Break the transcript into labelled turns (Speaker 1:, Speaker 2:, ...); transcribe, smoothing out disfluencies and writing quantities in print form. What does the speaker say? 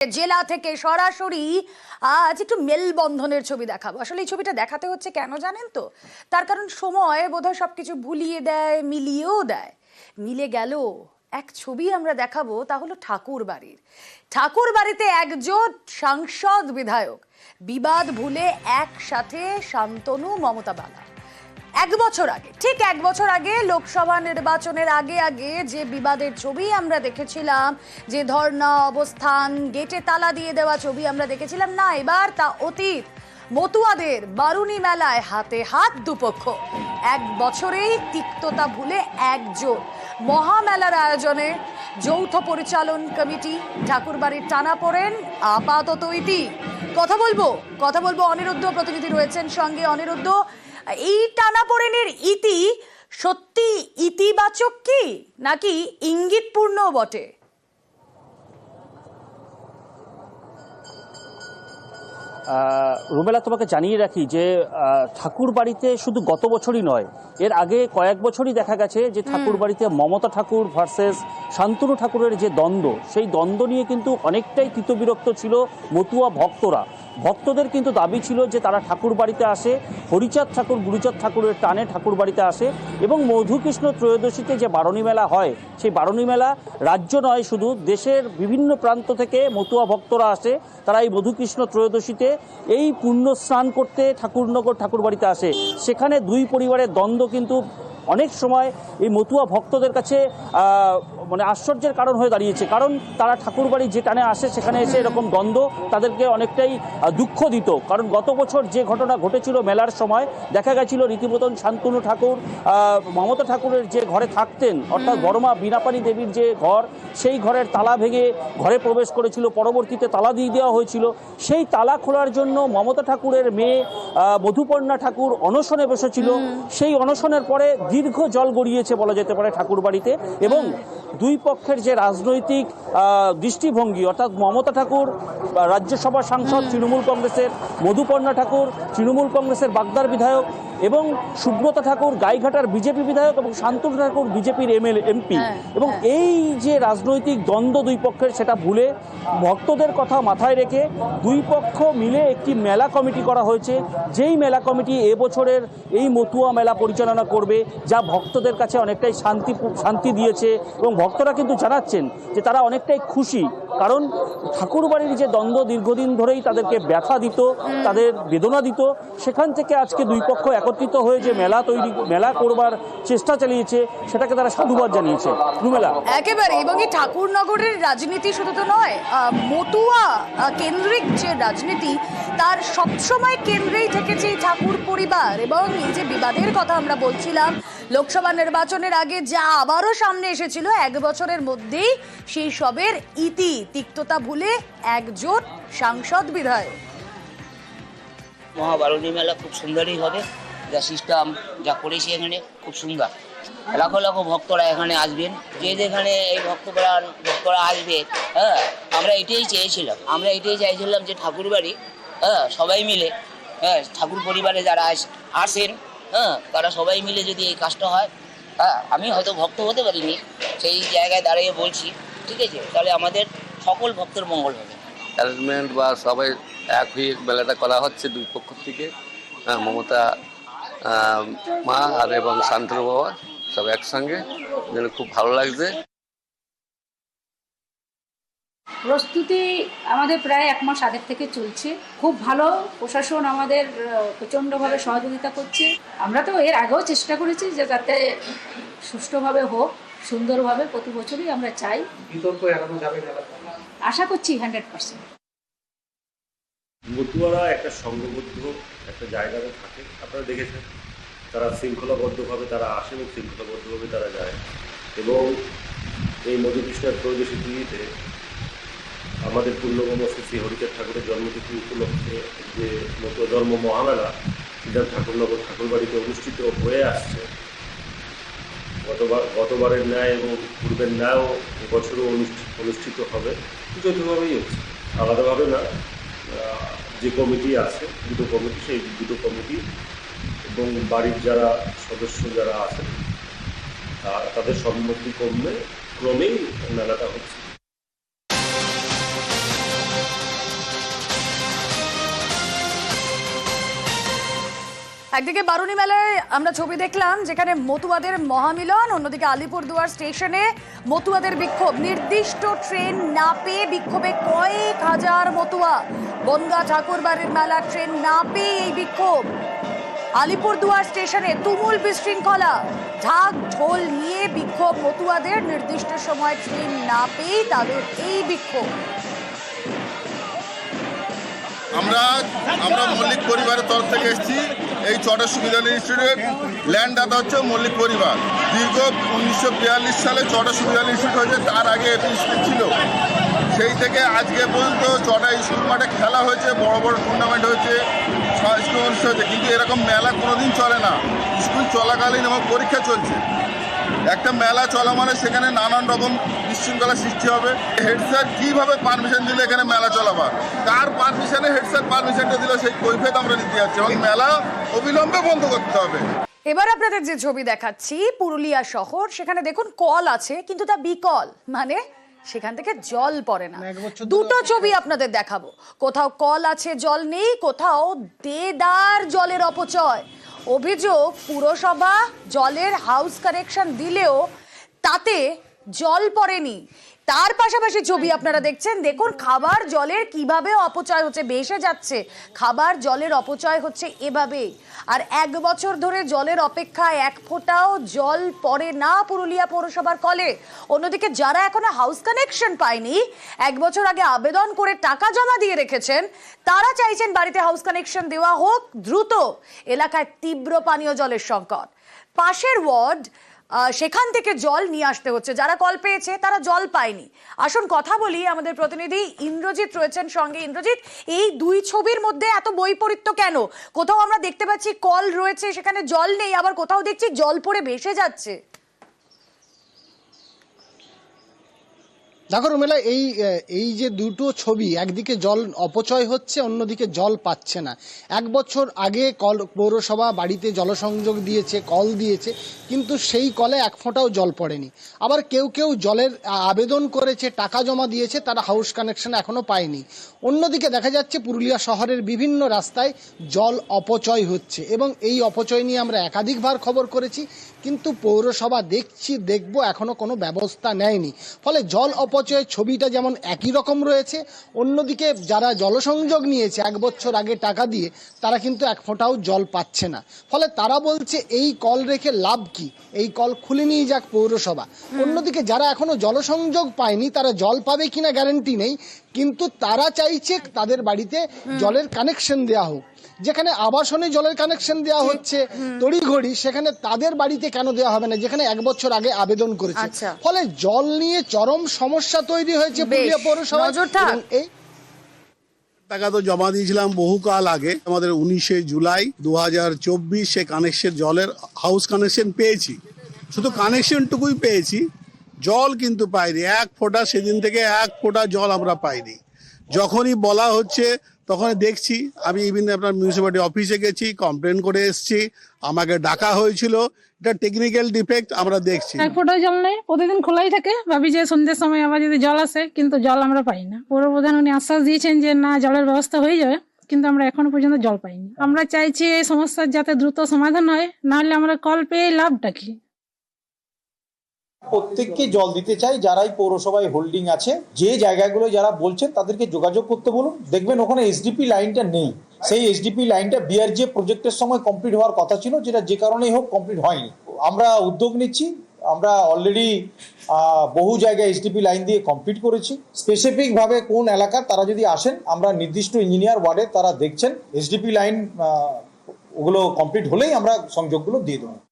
Speaker 1: জেলা থেকে সরাসরি আজ একটু মেলবন্ধনের ছবি দেখাবো। আসলে এই ছবিটা দেখাতে হচ্ছে কেন জানেন তো? তার কারণ সময় বোধহয় সবকিছু ভুলিয়ে দেয়, মিলিয়েও দেয়। মিলে গেল এক ছবি আমরা দেখাবো, তা হলো ঠাকুর বাড়ির। ঠাকুর বাড়িতে একজোট সাংসদ বিধায়ক, বিবাদ ভুলে একসাথে শান্তনু মমতা বালা। ঠিক এক বছর আগে লোকসভা নির্বাচনের আগে যে বিবাদের ছবি আমরা দেখেছিলাম, যে ধর্ণা, অবস্থান, গেটে তালা দিয়ে দেওয়া ছবি আমরা দেখেছিলাম, না এবার তা অতীত। মতুয়াদের বারুণী মেলায় হাতে হাত দুপক্ষ, এক বছরেই তিক্ততা ভুলে একজোট। মহামেলার আয়োজনে যৌথ পরিচালন কমিটি, ঠাকুরবাড়ির টানাপোড়েন আপাতত ইতি। কথা বলবো অনিরুদ্ধ প্রতিনিধি রয়েছেন সঙ্গে। অনিরুদ্ধ, এই টানাপোড়েনের ইতি সত্যি ইতিবাচক কি নাকি ইঙ্গিতপূর্ণ বটে?
Speaker 2: রুমেলা, তোমাকে জানিয়ে রাখি যে ঠাকুর বাড়িতে শুধু গত বছরই নয়, এর আগে কয়েক বছরই দেখা গেছে যে ঠাকুর বাড়িতে মমতা ঠাকুর ভার্সেস শান্তনু ঠাকুরের যে দ্বন্দ্ব, সেই দ্বন্দ্ব নিয়ে কিন্তু অনেকটাই তিতবিরক্ত ছিল মতুয়া ভক্তরা। ভক্তদের কিন্তু দাবি ছিল যে তারা ঠাকুর বাড়িতে আসে, হরিচাঁদ ঠাকুর গুরুচাঁদ ঠাকুরের টানে ঠাকুর বাড়িতে আসে, এবং মধুকৃষ্ণ ত্রয়োদশীতে যে বারণী মেলা হয়, সেই বারণী মেলা রাজ্য নয়, শুধু দেশের বিভিন্ন প্রান্ত থেকে মতুয়া ভক্তরা আসে। তারা এই মধুকৃষ্ণ ত্রয়োদশীতে এই পুণ্য স্নান করতে ঠাকুরনগর ঠাকুর বাড়িতে আসে। সেখানে দুই পরিবারের দ্বন্দ্ব কিন্তু অনেক সময় এই মতুয়া ভক্তদের কাছে মানে আশ্চর্যের কারণ হয়ে দাঁড়িয়েছে, কারণ তারা ঠাকুর বাড়ি যে টানে আসে সেখানে এসে এরকম দ্বন্দ্ব তাদেরকে অনেকটাই দুঃখ দিত। কারণ গত বছর যে ঘটনা ঘটেছিল মেলার সময়, দেখা গেছিল রীতিমতন শান্তনু ঠাকুর মমতা ঠাকুরের যে ঘরে থাকতেন, অর্থাৎ বড়মা বীণাপাণী দেবীর যে ঘর, সেই ঘরের তালা ভেঙে ঘরে প্রবেশ করেছিল, পরবর্তীতে তালা দিয়ে দেওয়া হয়েছিল। সেই তালা খোলার জন্য মমতা ঠাকুরের মেয়ে মধুপর্ণা ঠাকুর অনশনে বসেছিল। সেই অনশনের পরে দীর্ঘ জল গড়িয়েছে বলা যেতে পারে ঠাকুর বাড়িতে, এবং দুই পক্ষের যে রাজনৈতিক দৃষ্টিভঙ্গি, অর্থাৎ মমতা ঠাকুর রাজ্যসভা সাংসদ তৃণমূল কংগ্রেসের, মধুপর্ণা ঠাকুর তৃণমূল কংগ্রেসের বাগদার বিধায়ক, এবং সুব্রতা ঠাকুর গাইঘাটার বিজেপি বিধায়ক, এবং শান্তনু ঠাকুর বিজেপির এমপি, এবং এই যে রাজনৈতিক দ্বন্দ্ব দুই পক্ষের, সেটা ভুলে ভক্তদের কথা মাথায় রেখে দুই পক্ষ মিলে একটি মেলা কমিটি করা হয়েছে। যেই মেলা কমিটি এবছরের এই মতুয়া মেলা পরিচালনা করবে, যা ভক্তদের কাছে অনেকটাই শান্তি দিয়েছে, এবং ভক্তরা কিন্তু জানাচ্ছেন যে তারা অনেকটাই খুশি, কারণ ঠাকুরবাড়ির যে দ্বন্দ্ব দীর্ঘদিন ধরেই তাদেরকে ব্যথা দিত, তাদের বেদনা দিত, সেখান থেকে আজকে দুই পক্ষ একত্রিত হয়ে যে মেলা করবার চেষ্টা চালিয়েছে, সেটাকে তারা সাধুবাদ জানিয়েছে। রুমেলা,
Speaker 1: একেবারে। এবং এই ঠাকুরনগরের রাজনীতি শুধু তো নয়, মতুয়া কেন্দ্রিক যে রাজনীতি, তার সবসময় কেন্দ্রেই থেকেছে এই ঠাকুর পরিবার। এবং এই যে বিবাদের কথা আমরা বলছিলাম লোকসভা নির্বাচনের আগে, যা আবারও সামনে এসেছিল, এক বছরের মধ্যেই সেই সবের ইতি, তিক্ততা ভুলে একজোট সাংসদ বিধায়ক।
Speaker 3: মহাবারণী মেলা খুব সুন্দরই হবে, যা সিস্টেম যা করেছি এখানে খুব সুন্দর। লাখো লাখো ভক্তরা এখানে আসবেন, যে যেখানে এই ভক্তরা আসবে। আমরা এটাই চাইছিলাম যে ঠাকুর বাড়ি সবাই মিলে, ঠাকুর পরিবারে যারা আসেন, তারা সবাই মিলে যদি এই কাজটা হয়, আমি হয়তো ভক্ত হতে পারিনি, সেই জায়গায় দাঁড়িয়ে বলছি, ঠিক আছে, তাহলে আমাদের সকল ভক্তের মঙ্গল হবে।
Speaker 4: অ্যারেঞ্জমেন্ট বা সবাই এক হয়ে মেলাটা করা হচ্ছে দুই পক্ষ থেকে, মমতা মা আর এবং শান্তনু বাবা সব একসঙ্গে, যেন খুব ভালো লাগছে।
Speaker 5: প্রস্তুতি আমাদের প্রায় 1 মাস আগের থেকে চলছে, খুব ভালো। প্রশাসন আমাদের প্রচণ্ডভাবে সহযোগিতা করছে। আমরা তো এর আগেও চেষ্টা করেছি যে যাতে সুষ্ঠুভাবে হোক, সুন্দরভাবে, প্রতি বছরই আমরা চাই।
Speaker 6: বিতর্ক এড়ানো যাবে না,
Speaker 5: আশা করছি 100%।
Speaker 7: মতুয়ারা একটা সংঘবদ্ধ একটা জায়গাতে থাকে, আপনারা দেখেছেন, তারা শৃঙ্খলাবদ্ধভাবে তারা আসে এবং শৃঙ্খলাবদ্ধভাবে তারা যায়। এবং এই মধুকৃষ্ণের ত্রয়োদশী তিথিতে আমাদের পূর্ণবঙ্গ শ্রী হরিচাঁদ ঠাকুরের জন্মতিথি উপলক্ষে যে মতুয়া ধর্ম মহামেলা সিদ্ধার্থ ঠাকুরনগর ঠাকুরবাড়িতে অনুষ্ঠিত হয়ে আসছে, গতবারের ন্যায় এবং পূর্বের ন্যায়ও এবছরও অনুষ্ঠিত হবে। যৌথভাবেই হচ্ছে, আলাদাভাবে না। যে কমিটি আছে, সেই দুটো কমিটি এবং বাড়ির যারা সদস্য যারা আছেন, তাদের সম্মতি ক্রমেই মেলাটা হচ্ছে।
Speaker 1: একদিকে বারুণী মেলায় আমরা ছবি দেখলাম যেখানে মতুয়াদের মহামিলন, অন্যদিকে আলিপুরদুয়ার স্টেশনে মতুয়াদের বিক্ষোভ। নির্দিষ্ট ট্রেন না পেয়ে বিক্ষোভে কয়েক হাজার মতুয়া। বনগাঁ ঠাকুরবাড়ির মেলা ট্রেন না পেয়ে এই বিক্ষোভ। আলিপুরদুয়ার স্টেশনে তুমুল বিশৃঙ্খলা, ঢাক ঢোল নিয়ে বিক্ষোভ মতুয়াদের। নির্দিষ্ট সময় ট্রেন না পেয়ে তাদের এই বিক্ষোভ।
Speaker 6: আমরা মল্লিক পরিবারের তরফ থেকে এসেছি। এই চটা সুবিধা ইনস্টিটিউট ল্যান্ড দাতা হচ্ছে মল্লিক পরিবার। দীর্ঘ 1942 সালে চটা সুবিধা ইনস্টিটিউট হয়েছে, তার আগে এপি স্কুল ছিল। সেই থেকে আজকে পর্যন্ত চটা স্কুল মাঠে খেলা হয়েছে, বড় বড় টুর্নামেন্ট হয়েছে, স্কুল অনুষ্ঠান হয়েছে, কিন্তু এরকম মেলা কোনোদিন চলে না। স্কুল চলাকালীন এবং পরীক্ষা চলছে। একটা মেলা চলা মানে সেখানে নানান রকম বিশৃঙ্খলা সৃষ্টি হবে। হেড স্যার কীভাবে পারমিশন দিলে এখানে মেলা চলাবার, কার পারমিশনে হেড স্যার পারমিশনটা দিল সেই কৈফিয়ত আমরা নিতে যাচ্ছি, এবং মেলা অবিলম্বে বন্ধ করতে হবে।
Speaker 1: এবার আপনাদের যে ছবি দেখাচ্ছি পুরুলিয়া শহর, সেখানে দেখুন কল আছে কিন্তু তা বিকল, মানে সেখান থেকে জল পড়ে না। দুটো ছবি আপনাদের দেখাবো, কোথাও কল আছে জল নেই, কোথাও দেদার জলের অপচয়। অভিযোগ পুরসভা জলের হাউস কানেকশন দিলেও তাতে জল পড়েনি। তার পাশাপাশি ছবি আপনারা দেখছেন, দেখুন খাবার জলের কিভাবে অপচয় হচ্ছে, ভেসে যাচ্ছে খাবার জলের অপচয় হচ্ছে এভাবে। আর 1 বছর ধরে জলের অপেক্ষায় এক ফোঁটাও জল পড়ে না পুরুলিয়া পৌরসভার কলে। অন্যদিকে যারা এখনো হাউস কানেকশন পায়নি, 1 বছর আগে আবেদন করে টাকা জমা দিয়ে রেখেছেন, তারা চাইছেন বাড়িতে হাউস কানেকশন দেওয়া হোক দ্রুত। এলাকায় তীব্র পানীয় জলের সংকট। পাশের ওয়ার্ড সেখান থেকে জল নিয়ে আসতে হচ্ছে, যারা কল পেয়েছে তারা জল পায়নি। আসুন কথা বলি, আমাদের প্রতিনিধি ইন্দ্রজিৎ রয়েছেন সঙ্গে। ইন্দ্রজিৎ, এই দুই ছবির মধ্যে এত বৈপরীত্য কেন? কোথাও আমরা দেখতে পাচ্ছি কল রয়েছে সেখানে জল নেই, আবার কোথাও দেখছি জল পড়ে ভেসে যাচ্ছে।
Speaker 8: দেখো রুমেলা, এই যে দুটো ছবি, একদিকে জল অপচয় হচ্ছে, অন্যদিকে জল পাচ্ছে না। 1 বছর আগে পৌরসভা বাড়িতে জলসংযোগ দিয়েছে, কল দিয়েছে, কিন্তু সেই কলে এক ফোঁটাও জল পড়েনি। আবার কেউ কেউ জলের আবেদন করেছে, টাকা জমা দিয়েছে, তারা হাউস কানেকশন এখনো পায়নি। অন্যদিকে দেখা যাচ্ছে পুরুলিয়া শহরের বিভিন্ন রাস্তায় জল অপচয় হচ্ছে, এবং এই অপচয় নিয়ে আমরা একাধিকবার খবর করেছি, কিন্তু পৌরসভা দেখবো এখনো কোনো ব্যবস্থা নেয়নি। ফলে জল অপচয়ের ছবিটা যেমন একই রকম রয়েছে, অন্যদিকে যারা জলসংযোগ নিয়েছে 1 বছর আগে টাকা দিয়ে, তারা কিন্তু এক ফোঁটাও জল পাচ্ছে না। ফলে তারা বলছে এই কল রেখে লাভ কি, এই কল খুলে নিয়ে যাক পৌরসভা। অন্যদিকে যারা এখনো জলসংযোগ পায়নি, তারা জল পাবে কিনা গ্যারান্টি নেই, কিন্তু তারা চাইছে তাদের বাড়িতে জলের কানেকশন দেওয়া হোক। যেখানে আবাসনে জলের কানেকশন দেওয়া হচ্ছে তড়িঘড়ি, সেখানে তাদের বাড়িতে কেন দেওয়া হবে না, যেখানে 1 বছর আগে আবেদন করেছে। ফলে জল নিয়ে চরম সমস্যা তৈরি হয়েছে পুরুলিয়া পৌরসভায়। এই
Speaker 9: টাকা তো জমা দিয়েছিলাম বহুকাল আগে, আমাদের 19শে জুলাই 2024 সে কানেকশন, জলের হাউস কানেকশন পেয়েছি, শুধু কানেকশনটুকুই পেয়েছি, জল কিন্তু পাইনি। 1 ফোঁটা, সেদিন থেকে 1 ফোঁটা জল আমরা পাইনি। যখনই বলা হচ্ছে তখন দেখছি, আমি ইভিন আপনার মিউনিসিপ্যালিটি অফিসে গেছি, কমপ্লেন করে এসেছি, আমাকে ডাকা হয়েছিল। এটা টেকনিক্যাল ডিফেক্ট আমরা দেখছি।
Speaker 10: 1 ফোঁটা জল নেই, প্রতিদিন খোলাই থাকে, ভাবি যে সন্ধ্যের সময় আবার যদি জল আসে, কিন্তু জল আমরা পাই না। পৌরপ্রধান উনি আশ্বাস দিয়েছেন যে না, জলের ব্যবস্থা হয়ে যাবে, কিন্তু আমরা এখনো পর্যন্ত জল পাইনি। আমরা চাইছি এই সমস্যার যাতে দ্রুত সমাধান হয়, নাহলে আমরা কল পেয়ে লাভটা কি?
Speaker 11: প্রত্যেককে জল দিতে চাই, যারাই পৌরসভায় হোল্ডিং আছে, যে জায়গাগুলো যারা বলছেন তাদেরকে যোগাযোগ করতে বলুন। দেখবেন ওখানে এসডিপি লাইনটা নেই, সেই এসডিপি লাইনটা বিআরজে প্রজেক্টের সময় কমপ্লিট হওয়ার কথা ছিল, যেটা যে কারণেই হোক কমপ্লিট হয়নি। আমরা উদ্যোগ নিচ্ছি, আমরা অলরেডি বহু জায়গায় এসডিপি লাইন দিয়ে কমপ্লিট করেছি। স্পেসিফিক ভাবে কোন এলাকা তারা যদি আসেন, আমরা নির্দিষ্ট ইঞ্জিনিয়ার ওয়ার্ডে তারা দেখছেন, এসডিপি লাইন ওগুলো কমপ্লিট হলেই আমরা সংযোগগুলো দিয়ে দেবো।